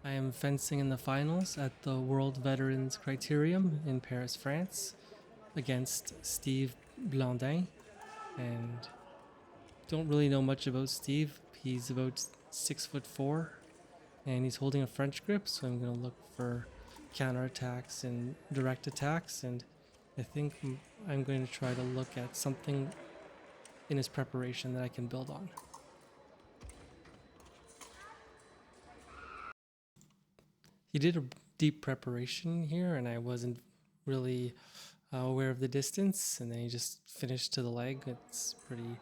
I am fencing in the finals at the World Veterans Criterium in Paris, France, against Steve Blandin. And don't really know much about Steve. He's about 6'4", and he's holding a French grip, so I'm going to look for counterattacks and direct attacks. And I think I'm going to try to look at something in his preparation that I can build on. He did a deep preparation here, and I wasn't really aware of the distance, and then he just finished to the leg. It's pretty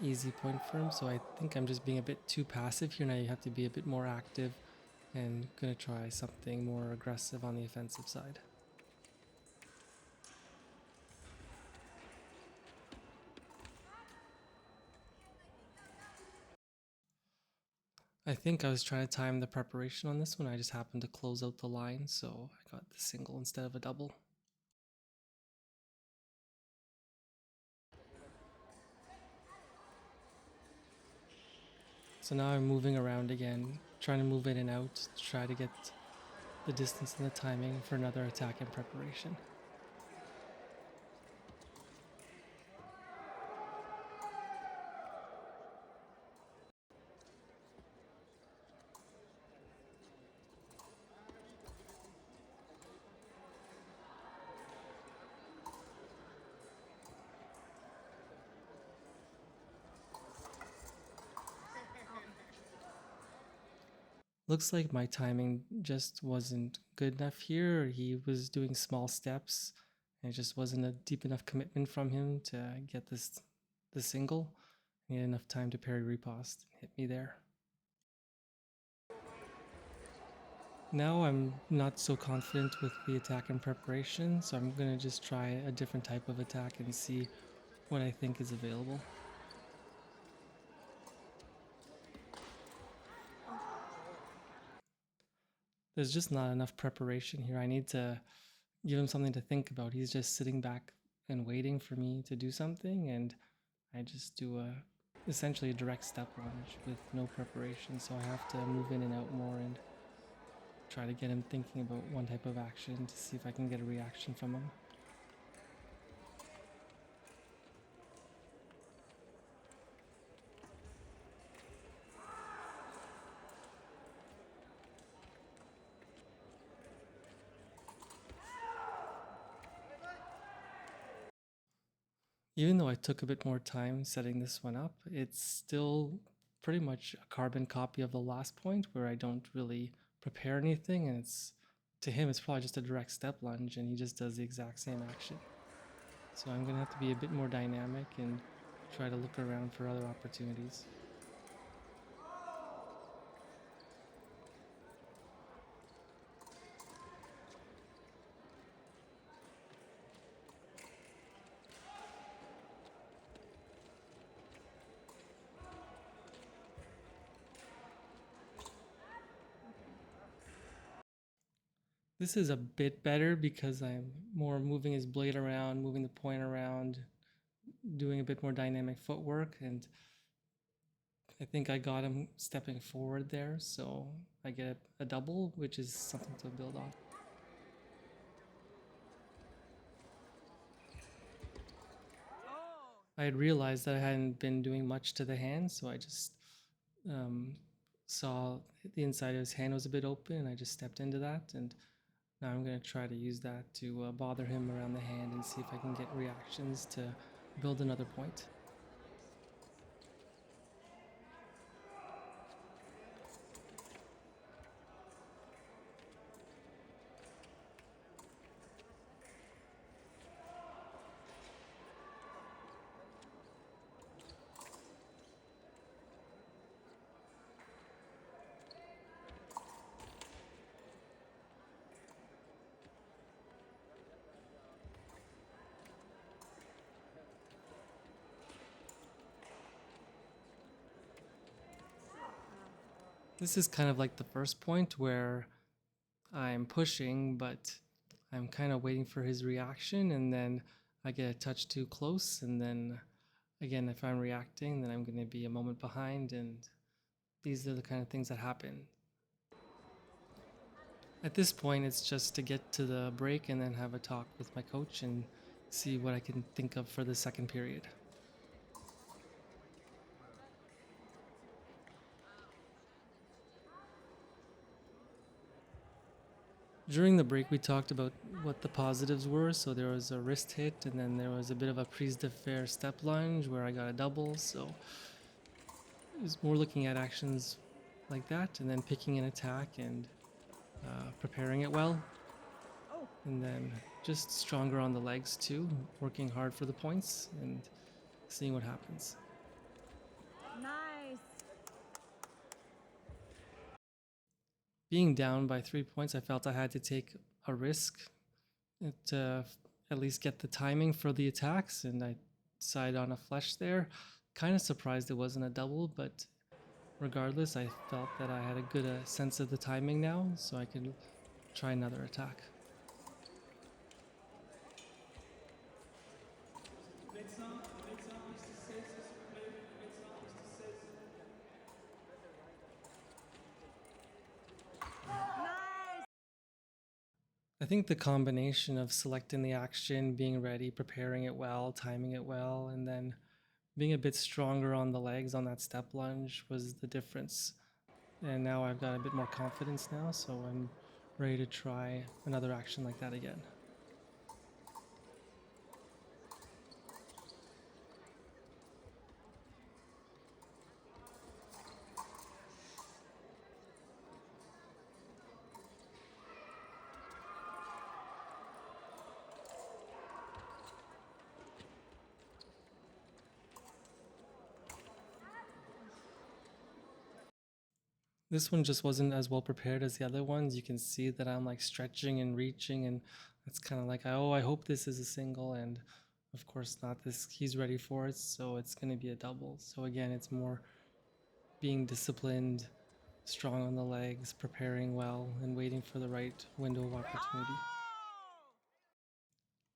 easy point for him, so I think I'm just being a bit too passive here. Now you have to be a bit more active and gonna try something more aggressive on the offensive side. I think I was trying to time the preparation on this one. I just happened to close out the line, so I got the single instead of a double. So now I'm moving around again, trying to move in and out to try to get the distance and the timing for another attack in preparation. Looks like my timing just wasn't good enough here. He was doing small steps, and it just wasn't a deep enough commitment from him to get the single. He had enough time to parry riposte and hit me there. Now I'm not so confident with the attack in preparation, so I'm gonna just try a different type of attack and see what I think is available. There's just not enough preparation here. I need to give him something to think about. He's just sitting back and waiting for me to do something, and I just do essentially a direct step lunge with no preparation, so I have to move in and out more and try to get him thinking about one type of action to see if I can get a reaction from him. Even though I took a bit more time setting this one up, it's still pretty much a carbon copy of the last point where I don't really prepare anything, and to him it's probably just a direct step lunge and he just does the exact same action. So I'm gonna have to be a bit more dynamic and try to look around for other opportunities. This is a bit better because I'm more moving his blade around, moving the point around, doing a bit more dynamic footwork, and I think I got him stepping forward there, so I get a double, which is something to build on. I had realized that I hadn't been doing much to the hand, so I just um, saw the inside of his hand was a bit open, and I just stepped into that, and now I'm going to try to use that to bother him around the hand and see if I can get reactions to build another point. This is kind of like the first point where I'm pushing, but I'm kind of waiting for his reaction, and then I get a touch too close, and then again, if I'm reacting, then I'm going to be a moment behind, and these are the kind of things that happen. At this point, it's just to get to the break and then have a talk with my coach and see what I can think of for the second period. During the break, we talked about what the positives were. So there was a wrist hit, and then there was a bit of a prise de fer step lunge where I got a double. So it was more looking at actions like that, and then picking an attack and preparing it well. And then just stronger on the legs too, working hard for the points and seeing what happens. Nice. Being down by 3 points, I felt I had to take a risk to at least get the timing for the attacks, and I decided on a flush there. Kind of surprised it wasn't a double, but regardless, I felt that I had a good sense of the timing now, so I could try another attack. Nice. I think the combination of selecting the action, being ready, preparing it well, timing it well, and then being a bit stronger on the legs on that step lunge was the difference. And now I've got a bit more confidence now, so I'm ready to try another action like that again. This one just wasn't as well prepared as the other ones. You can see that I'm like stretching and reaching, and it's kind of like, oh, I hope this is a single, and of course not. This he's ready for it, so it's going to be a double. So again, it's more being disciplined, strong on the legs, preparing well, and waiting for the right window of opportunity.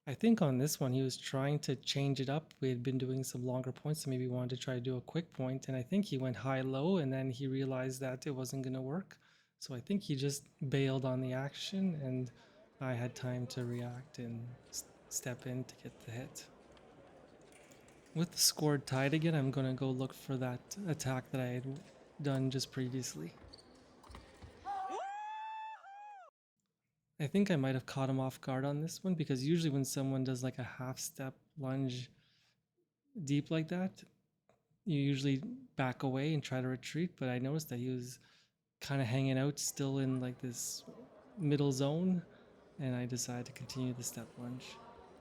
I think on this one, he was trying to change it up. We had been doing some longer points, so maybe he wanted to try to do a quick point, and I think he went high-low, and then he realized that it wasn't going to work. So I think he just bailed on the action, and I had time to react and step in to get the hit. With the score tied again, I'm going to go look for that attack that I had done just previously. I think I might have caught him off guard on this one, because usually when someone does like a half step lunge deep like that, you usually back away and try to retreat, but I noticed that he was kind of hanging out still in like this middle zone, and I decided to continue the step lunge.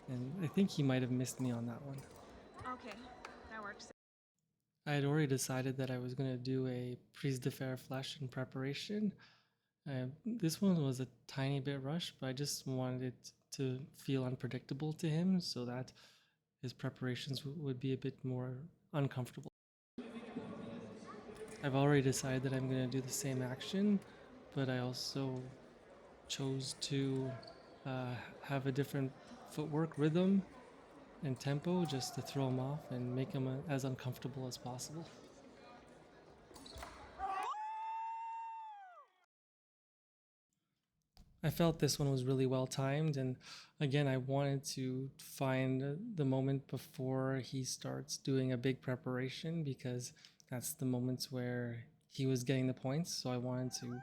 And I think he might have missed me on that one. Okay, that works. I had already decided that I was going to do a prise de fer flash in preparation. This one was a tiny bit rushed, but I just wanted it to feel unpredictable to him so that his preparations would be a bit more uncomfortable. I've already decided that I'm going to do the same action, but I also chose to have a different footwork rhythm and tempo just to throw him off and make him as uncomfortable as possible. I felt this one was really well timed, and again, I wanted to find the moment before he starts doing a big preparation, because that's the moments where he was getting the points. So I wanted to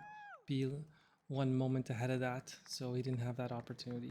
be one moment ahead of that, so he didn't have that opportunity.